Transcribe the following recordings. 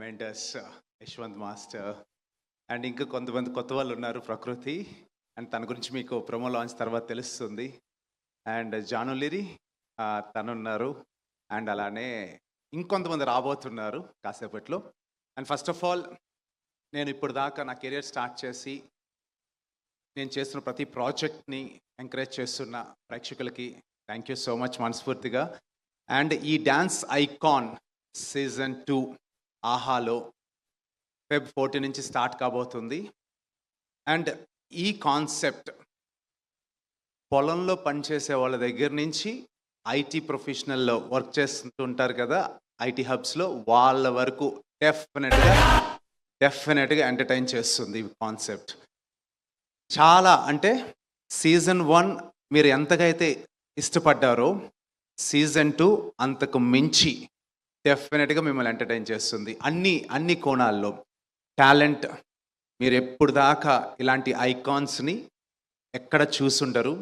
Mentors Yashwant master and ఇంకా కొంతమంది కొత్త వాళ్ళు ఉన్నారు, ప్రకృతి. అండ్ తన గురించి మీకు ప్రోమో లాంచ్ తర్వాత తెలుస్తుంది. అండ్ జానులిరి తనున్నారు. అండ్ అలానే ఇంకొంతమంది రాబోతున్నారు కాసేపట్లో. అండ్ ఫస్ట్ ఆఫ్ ఆల్, నేను ఇప్పుడు దాకా నా కెరియర్ స్టార్ట్ చేసి నేను చేస్తున్న ప్రతి ప్రాజెక్ట్ని ఎంకరేజ్ చేస్తున్న ప్రేక్షకులకి థ్యాంక్ యూ సో మచ్ మనస్ఫూర్తిగా. అండ్ ఈ డ్యాన్స్ ఐకాన్ సీజన్ 2 ఆహాలో Feb 14 నుంచి స్టార్ట్ కాబోతుంది. అండ్ ఈ కాన్సెప్ట్ పొలంలో పనిచేసే వాళ్ళ దగ్గర నుంచి ఐటీ ప్రొఫెషనల్లో వర్క్ చేస్తుంటారు కదా, ఐటీ హబ్స్లో, వాళ్ళ వరకు డెఫినెట్గా ఎంటర్టైన్ చేస్తుంది ఈ కాన్సెప్ట్. చాలా అంటే సీజన్ 1 మీరు ఎంతకైతే ఇష్టపడ్డారో సీజన్ 2 అంతకు మించి డెఫినెట్గా మిమ్మల్ని ఎంటర్టైన్ చేస్తుంది. అన్ని కోణాల్లో టాలెంట్. మీరు ఎప్పుడు దాకా ఇలాంటి ఐకాన్స్ని ఎక్కడ చూసుండరు.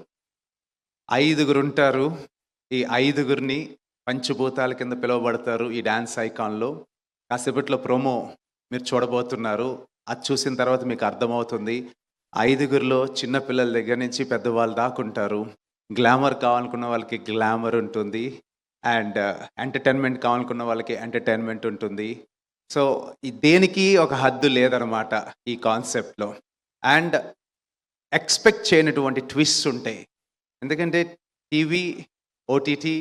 5 ఉంటారు. ఈ 5 పంచభూతాల కింద పిలువబడతారు ఈ డ్యాన్స్ ఐకాన్లో. కాసేపట్లో ప్రోమో మీరు చూడబోతున్నారు. అది చూసిన తర్వాత మీకు అర్థమవుతుంది. 5 చిన్నపిల్లల దగ్గర నుంచి పెద్దవాళ్ళు దాకుంటారు. గ్లామర్ కావాలనుకున్న వాళ్ళకి గ్లామర్ ఉంటుంది, అండ్ ఎంటర్టైన్మెంట్ కావాలనుకున్న వాళ్ళకి ఎంటర్టైన్మెంట్ ఉంటుంది. సో దేనికి ఒక హద్దు లేదనమాట ఈ కాన్సెప్ట్లో. అండ్ ఎక్స్పెక్ట్ చేయనటువంటి ట్విస్ట్ ఉంటాయి. ఎందుకంటే టీవీ, ఓటీటీ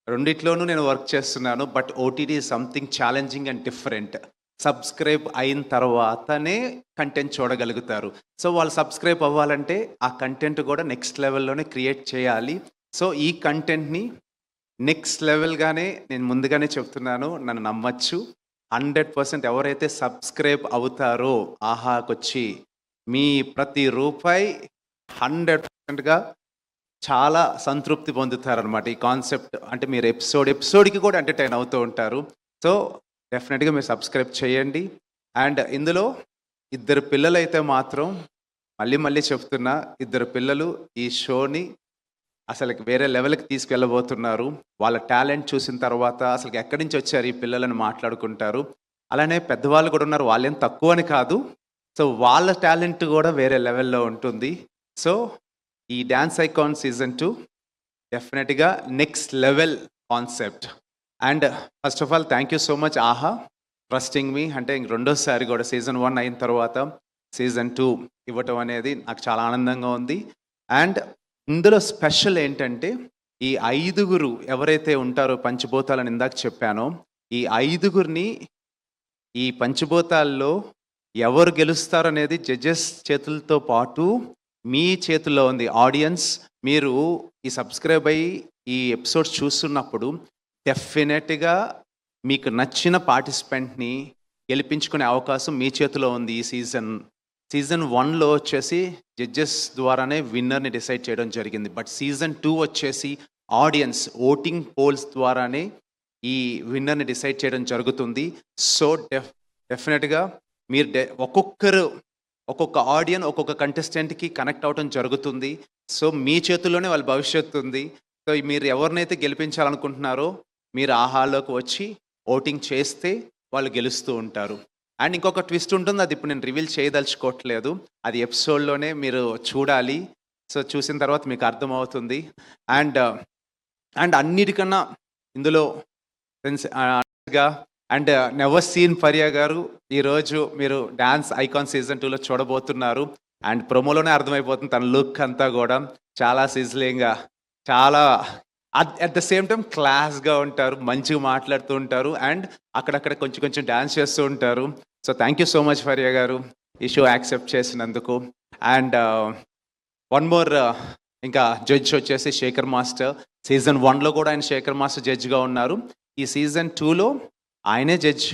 రెండిట్లోనూ నేను వర్క్ చేస్తున్నాను. But OTT something challenging and different. Subscribe అయిన తర్వాతనే కంటెంట్ చూడగలుగుతారు. సో వాళ్ళు సబ్స్క్రైబ్ అవ్వాలంటే ఆ కంటెంట్ కూడా నెక్స్ట్ లెవెల్లోనే క్రియేట్ చేయాలి. సో ఈ కంటెంట్ని నెక్స్ట్ లెవెల్గానే నేను ముందుగానే చెప్తున్నాను, నన్ను నమ్మచ్చు. 100% ఎవరైతే సబ్స్క్రైబ్ అవుతారో ఆహాకొచ్చి మీ ప్రతి రూపాయి 100%గా చాలా సంతృప్తి పొందుతారనమాట. ఈ కాన్సెప్ట్ అంటే మీరు ఎపిసోడ్కి కూడా ఎంటర్టైన్ అవుతూ ఉంటారు. సో డెఫినెట్గా మీరు సబ్స్క్రైబ్ చేయండి. అండ్ ఇందులో 2 పిల్లలు అయితే మాత్రం మళ్ళీ చెప్తున్నా, 2 పిల్లలు ఈ షోని అసలు వేరే లెవెల్కి తీసుకెళ్ళబోతున్నారు. వాళ్ళ టాలెంట్ చూసిన తర్వాత అసలు ఎక్కడి నుంచి వచ్చారు ఈ పిల్లలని మాట్లాడుకుంటారు. అలానే పెద్దవాళ్ళు కూడా ఉన్నారు, వాళ్ళేం తక్కువ అని కాదు. సో వాళ్ళ టాలెంట్ కూడా వేరే లెవెల్లో ఉంటుంది. సో ఈ డ్యాన్స్ ఐకాన్ సీజన్ 2 డెఫినెట్గా next level concept. And first of all thank you so much ఆహా ట్రస్టింగ్ మీ. అంటే రెండోసారి కూడా సీజన్ 1 అయిన తర్వాత సీజన్ 2 ఇవ్వటం అనేది నాకు చాలా ఆనందంగా ఉంది. అండ్ ఇందులో స్పెషల్ ఏంటంటే ఈ 5 ఎవరైతే ఉంటారో పంచభూతాలని ఇందాక చెప్పానో, ఈ 5 ఈ పంచభూతాల్లో ఎవరు గెలుస్తారు అనేది జడ్జెస్ చేతులతో పాటు మీ చేతుల్లో ఉంది. ఆడియన్స్, మీరు ఈ సబ్స్క్రైబ్ అయ్యి ఈ ఎపిసోడ్స్ చూస్తున్నప్పుడు డెఫినెట్గా మీకు నచ్చిన పార్టిసిపెంట్ని గెలిపించుకునే అవకాశం మీ చేతిలో ఉంది. ఈ సీజన్ 1లో వచ్చేసి జడ్జెస్ ద్వారానే విన్నర్ని డిసైడ్ చేయడం జరిగింది. బట్ సీజన్ 2 వచ్చేసి ఆడియన్స్ ఓటింగ్ పోల్స్ ద్వారానే ఈ విన్నర్ని డిసైడ్ చేయడం జరుగుతుంది. సో డెఫినెట్గా మీరు ఒక్కొక్క ఆడియన్ ఒక్కొక్క కంటెస్టెంట్కి కనెక్ట్ అవడం జరుగుతుంది. సో మీ చేతుల్లోనే వాళ్ళ భవిష్యత్తు ఉంది. సో మీరు ఎవరినైతే గెలిపించాలనుకుంటున్నారో మీరు ఆహాలోకి వచ్చి ఓటింగ్ చేస్తే వాళ్ళు గెలుస్తూ ఉంటారు. అండ్ ఇంకొక ట్విస్ట్ ఉంటుంది, అది ఇప్పుడు నేను రివీల్ చేయదలుచుకోవట్లేదు. అది ఎపిసోడ్లోనే మీరు చూడాలి. సో చూసిన తర్వాత మీకు అర్థమవుతుంది. అండ్ అన్నిటికన్నా ఇందులో అండ్ నెవర్ సీన్ ఫరియా గారు ఈరోజు మీరు డ్యాన్స్ ఐకాన్ సీజన్ 2లో చూడబోతున్నారు. అండ్ ప్రోమోలోనే అర్థమైపోతుంది తన లుక్ అంతా కూడా చాలా సిజ్లింగ్గా, చాలా అట్ ద సేమ్ టైం క్లాస్గా ఉంటారు, మంచిగా మాట్లాడుతూ ఉంటారు. అండ్ అక్కడక్కడ కొంచెం డ్యాన్స్ చేస్తూ ఉంటారు. So thank you so much Faria గారు ఈ షో యాక్సెప్ట్ చేసినందుకు. అండ్ వన్ మోర్, ఇంకా జడ్జ్ వచ్చేసి శేఖర్ మాస్టర్. సీజన్ 1లో కూడా ఆయన శేఖర్ మాస్టర్ జడ్జ్గా ఉన్నారు. ఈ సీజన్ 2లో ఆయనే జడ్జ్,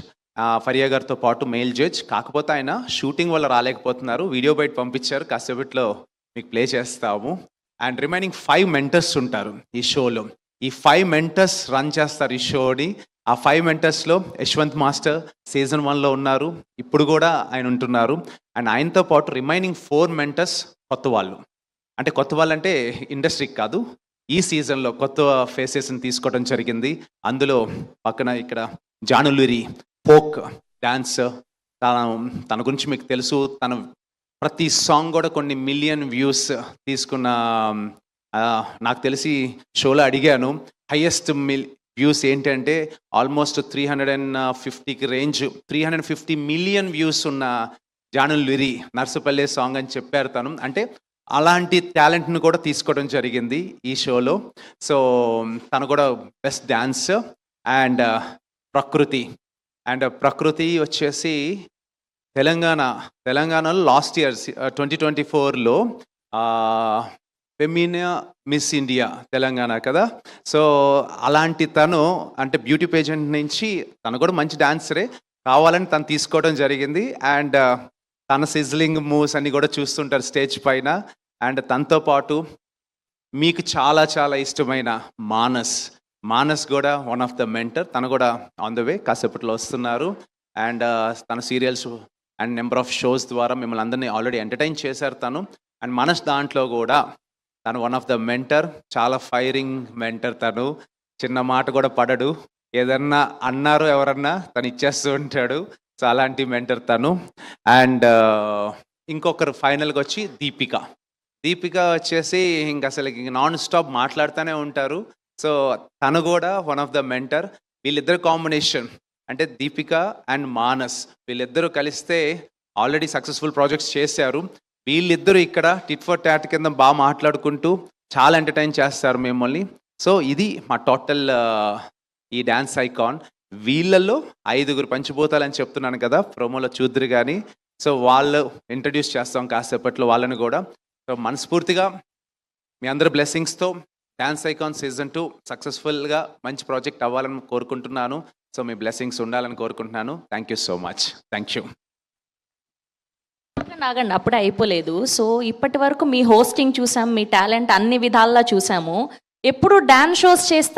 ఫరియా గారితో పాటు మెయిల్ జడ్జ్. కాకపోతే ఆయన షూటింగ్ వల్ల రాలేకపోతున్నారు. వీడియో బయట పంపించారు, కాసేపట్లో మీకు ప్లే చేస్తాము. అండ్ రిమైనింగ్ 5 మెంటర్స్ ఉంటారు ఈ షోలో. ఈ 5 మెంటర్స్ రన్ చేస్తారు ఈ షోని. ఆ 5 మెంటర్స్లో యశ్వంత్ మాస్టర్ సీజన్ 1లో ఉన్నారు, ఇప్పుడు కూడా ఆయన ఉంటున్నారు. అండ్ ఆయనతో పాటు రిమైనింగ్ 4 మెంటర్స్ కొత్త వాళ్ళు. అంటే కొత్త వాళ్ళంటే ఇండస్ట్రీకి కాదు, ఈ సీజన్లో కొత్త ఫేసెస్ని తీసుకోవడం జరిగింది. అందులో పక్కన ఇక్కడ జానులిరి, పోక్, డాన్సర్. తన గురించి మీకు తెలుసు. తన ప్రతి సాంగ్ కూడా కొన్ని మిలియన్ వ్యూస్ తీసుకున్న నాకు తెలిసి షోలో అడిగాను హైయెస్ట్ వ్యూస్ ఏంటంటే ఆల్మోస్ట్ 350కి రేంజ్ 350 మిలియన్ వ్యూస్ ఉన్న జానుల్ లిరి నర్సుపల్లె సాంగ్ అని చెప్పారు తను. అంటే అలాంటి టాలెంట్ను కూడా తీసుకోవడం జరిగింది ఈ షోలో. సో తను కూడా బెస్ట్ డాన్సర్. అండ్ ప్రకృతి వచ్చేసి తెలంగాణలో లాస్ట్ ఇయర్ 2024లో ఫెమినా మిస్ ఇండియా తెలంగాణ కదా. సో అలాంటి తను అంటే బ్యూటీ పేజెంట్ నుంచి తను కూడా మంచి డాన్సరే కావాలని తను తీసుకోవడం జరిగింది. అండ్ తన సిజ్లింగ్ మూవ్స్ అన్ని కూడా చూస్తుంటారు స్టేజ్ పైన. అండ్ తనతో పాటు మీకు చాలా చాలా ఇష్టమైన మానస్ కూడా వన్ ఆఫ్ ద మెంటర్. తను కూడా ఆన్ ద వే కాసేపట్లో వస్తున్నారు. అండ్ తన serials and number of shows ద్వారా మిమ్మల్ని అందరినీ ఆల్రెడీ ఎంటర్టైన్ చేశారు తను. అండ్ మనస్ దాంట్లో కూడా తను వన్ ఆఫ్ ద మెంటర్, చాలా ఫైరింగ్ మెంటర్. తను చిన్న మాట కూడా పడడు, ఏదన్నా అన్నారు ఎవరన్నా తను ఇచ్చేస్తూ ఉంటాడు. సో అలాంటి మెంటర్ తను. అండ్ ఇంకొకరు ఫైనల్గా వచ్చి దీపిక వచ్చేసి ఇంక అసలు నాన్ స్టాప్ మాట్లాడుతూనే ఉంటారు. సో తను కూడా వన్ ఆఫ్ ద మెంటర్. వీళ్ళిద్దరు కాంబినేషన్ అంటే దీపిక అండ్ మానస్ వీళ్ళిద్దరూ కలిస్తే ఆల్రెడీ సక్సెస్ఫుల్ ప్రాజెక్ట్స్ చేశారు. వీళ్ళిద్దరూ ఇక్కడ టిట్ ఫర్ టాట్ కింద బాగా మాట్లాడుకుంటూ చాలా ఎంటర్టైన్ చేస్తారు మిమ్మల్ని. సో ఇది మా టోటల్ ఈ డ్యాన్స్ ఐకాన్. వీళ్ళల్లో 5 పంచిపోతాలని చెప్తున్నాను కదా, ప్రోమోలో చూద్దరు కానీ. సో వాళ్ళు ఇంట్రడ్యూస్ చేస్తాం కాసేపట్లో వాళ్ళని కూడా. సో మనస్ఫూర్తిగా మీ అందరి బ్లెస్సింగ్స్తో డ్యాన్స్ ఐకాన్ సీజన్ 2 సక్సెస్ఫుల్గా మంచి ప్రాజెక్ట్ అవ్వాలని కోరుకుంటున్నాను. సో మీ బ్లెస్సింగ్స్ ఉండాలని కోరుకుంటున్నాను. Thank you so much. Thank you. నాగండి అప్పుడే అయిపోలేదు. సో ఇప్పటి వరకు మీ హోస్టింగ్ చూసాం, మీ టాలెంట్ అన్ని విధాలా చూసాము. ఎప్పుడు డాన్స్ షోస్ చేస్తా